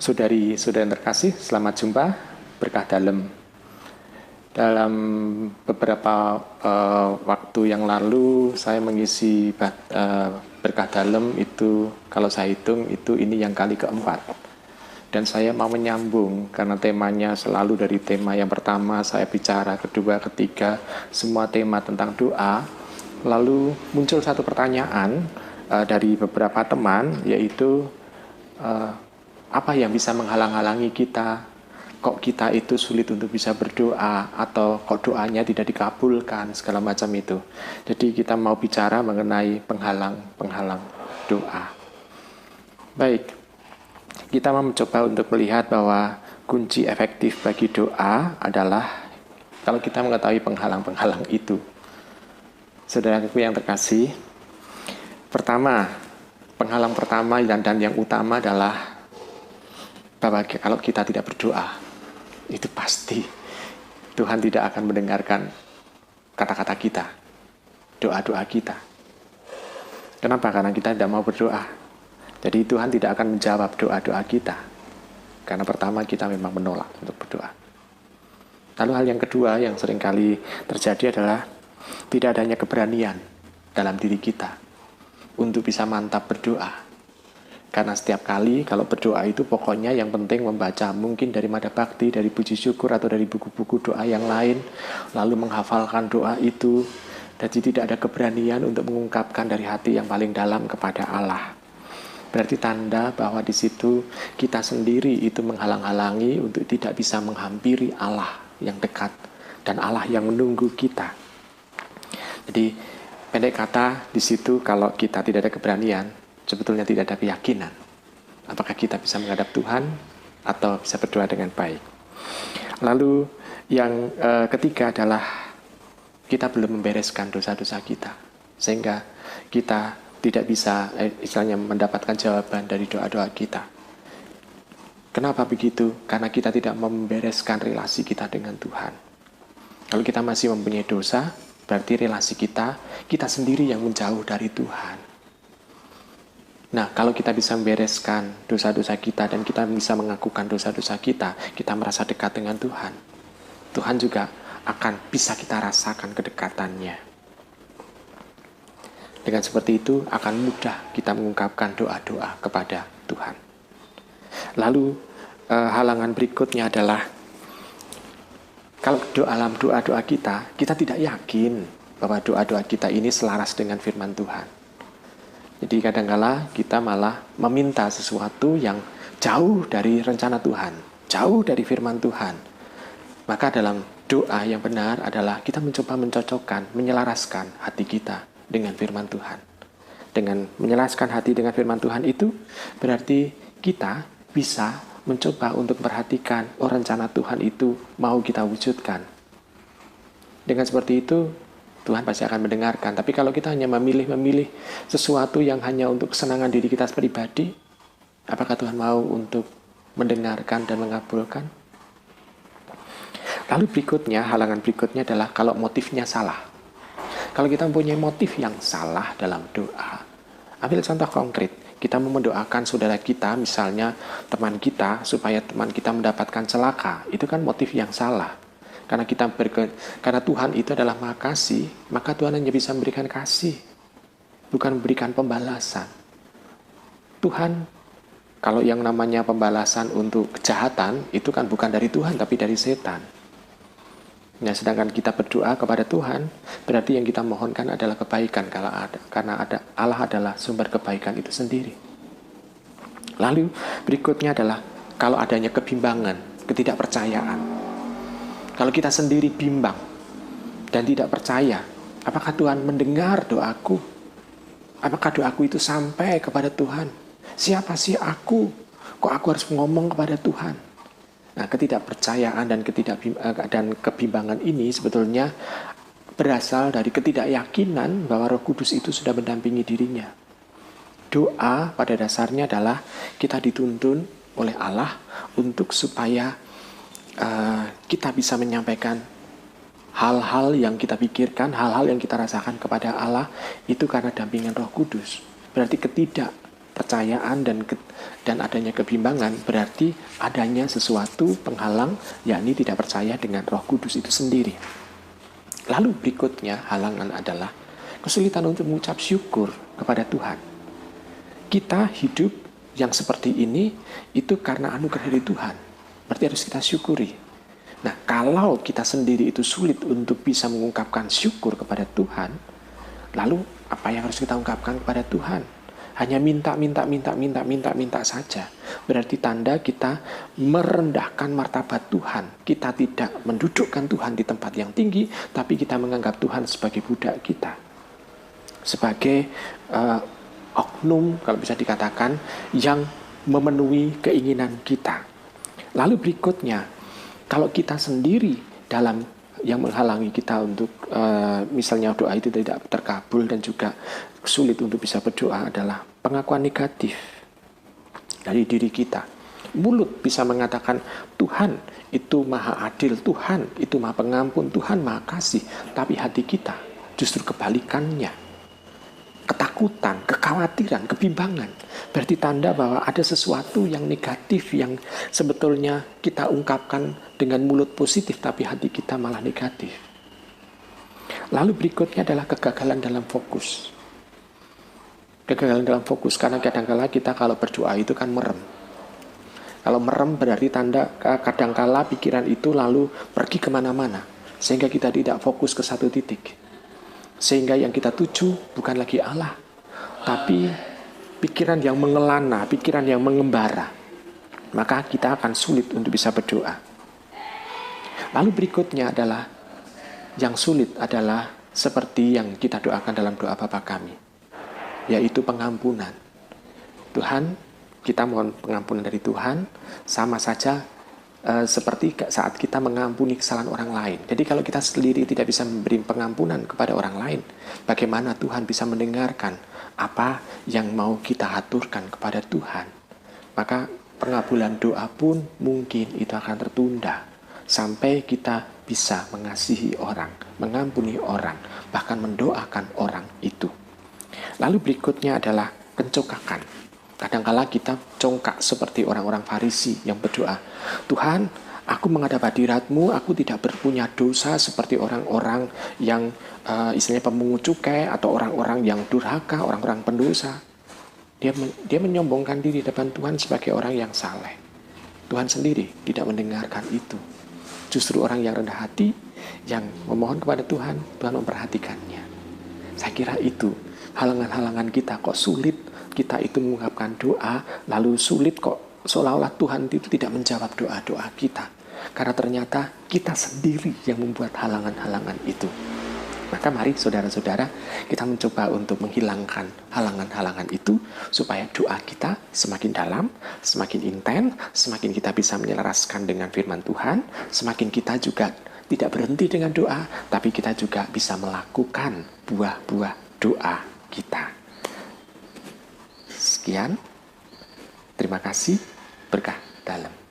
Saudari-saudari yang terkasih, selamat jumpa. Berkah dalam. Dalam beberapa waktu yang lalu saya mengisi berkah dalam itu, kalau saya hitung itu ini yang kali keempat. Dan saya mau menyambung karena temanya selalu dari tema yang pertama saya bicara, kedua, ketiga, semua tema tentang doa. Lalu muncul satu pertanyaan dari beberapa teman, yaitu apa yang bisa menghalang-halangi kita? Kok kita itu sulit untuk bisa berdoa, atau kok doanya tidak dikabulkan, segala macam itu. Jadi kita mau bicara mengenai penghalang-penghalang doa. Baik, kita mau mencoba untuk melihat bahwa kunci efektif bagi doa adalah kalau kita mengetahui penghalang-penghalang itu. Saudaraku yang terkasih, pertama, penghalang pertama dan yang utama adalah bahwa kalau kita tidak berdoa, itu pasti Tuhan tidak akan mendengarkan kata-kata kita, doa-doa kita. Kenapa? Karena kita tidak mau berdoa. Jadi Tuhan tidak akan menjawab doa-doa kita, karena pertama kita memang menolak untuk berdoa. Lalu hal yang kedua yang seringkali terjadi adalah tidak adanya keberanian dalam diri kita untuk bisa mantap berdoa. Karena setiap kali kalau berdoa itu pokoknya yang penting membaca mungkin dari Mada Bhakti, dari Puji Syukur atau dari buku-buku doa yang lain, lalu menghafalkan doa itu. Jadi tidak ada keberanian untuk mengungkapkan dari hati yang paling dalam kepada Allah. Berarti tanda bahwa di situ kita sendiri itu menghalang-halangi untuk tidak bisa menghampiri Allah yang dekat dan Allah yang menunggu kita. Jadi pendek kata di situ kalau kita tidak ada keberanian, sebetulnya tidak ada keyakinan apakah kita bisa menghadap Tuhan atau bisa berdoa dengan baik. Lalu yang ketiga adalah kita belum membereskan dosa-dosa kita, sehingga kita tidak bisa istilahnya mendapatkan jawaban dari doa-doa kita. Kenapa begitu? Karena kita tidak membereskan relasi kita dengan Tuhan. Kalau kita masih mempunyai dosa, berarti relasi kita sendiri yang menjauh dari Tuhan. Nah, kalau kita bisa membereskan dosa-dosa kita dan kita bisa mengakukan dosa-dosa kita merasa dekat dengan Tuhan. Tuhan juga akan bisa kita rasakan kedekatannya. Dengan seperti itu akan mudah kita mengungkapkan doa-doa kepada Tuhan. Lalu halangan berikutnya adalah kalau dalam doa-doa kita tidak yakin bahwa doa-doa kita ini selaras dengan firman Tuhan. Jadi kadang-kala kita malah meminta sesuatu yang jauh dari rencana Tuhan, jauh dari firman Tuhan. Maka dalam doa yang benar adalah kita mencoba mencocokkan, menyelaraskan hati kita dengan firman Tuhan. Dengan menyelaraskan hati dengan firman Tuhan itu berarti kita bisa mencoba untuk perhatikan rencana Tuhan itu mau kita wujudkan. Dengan seperti itu Tuhan pasti akan mendengarkan. Tapi kalau kita hanya memilih sesuatu yang hanya untuk kesenangan diri kita pribadi, apakah Tuhan mau untuk mendengarkan dan mengabulkan? Lalu berikutnya, halangan berikutnya adalah kalau motifnya salah. Kalau kita mempunyai motif yang salah dalam doa, ambil contoh konkret. Kita mau mendoakan saudara kita, misalnya teman kita, supaya teman kita mendapatkan celaka. Itu kan motif yang salah. Karena karena Tuhan itu adalah Maha Kasih, maka Tuhan hanya bisa memberikan kasih, bukan memberikan pembalasan. Tuhan, kalau yang namanya pembalasan untuk kejahatan, itu kan bukan dari Tuhan, tapi dari setan. Nah, sedangkan kita berdoa kepada Tuhan, berarti yang kita mohonkan adalah kebaikan, karena Allah adalah sumber kebaikan itu sendiri. Lalu berikutnya adalah kalau adanya kebimbangan, ketidakpercayaan. Kalau kita sendiri bimbang dan tidak percaya, apakah Tuhan mendengar doaku? Apakah doaku itu sampai kepada Tuhan? Siapa sih aku? Kok aku harus ngomong kepada Tuhan? Nah, ketidakpercayaan dan kebimbangan ini sebetulnya berasal dari ketidakyakinan bahwa Roh Kudus itu sudah mendampingi dirinya. Doa pada dasarnya adalah kita dituntun oleh Allah untuk supaya kita bisa menyampaikan hal-hal yang kita pikirkan, hal-hal yang kita rasakan kepada Allah itu karena dampingan Roh Kudus. Berarti ketidakpercayaan dan adanya kebimbangan, berarti adanya sesuatu penghalang, yakni tidak percaya dengan Roh Kudus itu sendiri. Lalu berikutnya halangan adalah kesulitan untuk mengucap syukur kepada Tuhan. Kita hidup yang seperti ini itu karena anugerah dari Tuhan. Berarti harus kita syukuri. Nah, kalau kita sendiri itu sulit untuk bisa mengungkapkan syukur kepada Tuhan, lalu apa yang harus kita ungkapkan kepada Tuhan? Hanya minta saja. Berarti tanda kita merendahkan martabat Tuhan. Kita tidak mendudukkan Tuhan di tempat yang tinggi, tapi kita menganggap Tuhan sebagai budak kita. Sebagai oknum, kalau bisa dikatakan, yang memenuhi keinginan kita. Lalu berikutnya, kalau kita sendiri dalam yang menghalangi kita untuk misalnya doa itu tidak terkabul dan juga sulit untuk bisa berdoa adalah pengakuan negatif dari diri kita. Mulut bisa mengatakan Tuhan itu maha adil, Tuhan itu maha pengampun, Tuhan maha kasih, tapi hati kita justru kebalikannya. Ketakutan, kekhawatiran, kebimbangan. Berarti tanda bahwa ada sesuatu yang negatif yang sebetulnya kita ungkapkan dengan mulut positif, tapi hati kita malah negatif. Lalu berikutnya adalah kegagalan dalam fokus. Kegagalan dalam fokus, karena kadang-kala kita kalau berdoa itu kan merem. Kalau merem berarti tanda kadang-kala pikiran itu lalu pergi kemana-mana, sehingga kita tidak fokus ke satu titik. Sehingga yang kita tuju bukan lagi Allah, tapi pikiran yang mengelana, pikiran yang mengembara. Maka kita akan sulit untuk bisa berdoa. Lalu berikutnya adalah, yang sulit adalah seperti yang kita doakan dalam doa Bapa Kami, yaitu pengampunan. Tuhan, kita mohon pengampunan dari Tuhan, sama saja seperti saat kita mengampuni kesalahan orang lain. Jadi kalau kita sendiri tidak bisa memberi pengampunan kepada orang lain, bagaimana Tuhan bisa mendengarkan apa yang mau kita aturkan kepada Tuhan? Maka pengabulan doa pun mungkin itu akan tertunda sampai kita bisa mengasihi orang, mengampuni orang, bahkan mendoakan orang itu. Lalu berikutnya adalah pencokakan. Kadang-kala kita congkak seperti orang-orang Farisi yang berdoa, Tuhan, aku menghadap hadirat-Mu, aku tidak berpunya dosa seperti orang-orang yang istilahnya pemungut cukai atau orang-orang yang durhaka, orang-orang pendosa. Dia menyombongkan diri depan Tuhan sebagai orang yang saleh. Tuhan sendiri tidak mendengarkan itu. Justru orang yang rendah hati, yang memohon kepada Tuhan, Tuhan memperhatikannya. Saya kira itu halangan-halangan kita, kok sulit kita itu mengungkapkan doa, lalu sulit kok seolah-olah Tuhan itu tidak menjawab doa-doa kita. Karena ternyata kita sendiri yang membuat halangan-halangan itu. Maka mari saudara-saudara, kita mencoba untuk menghilangkan halangan-halangan itu, supaya doa kita semakin dalam, semakin intens, semakin kita bisa menyelaraskan dengan firman Tuhan, semakin kita juga tidak berhenti dengan doa, tapi kita juga bisa melakukan buah-buah doa kita. Sekian, terima kasih, berkah dalam.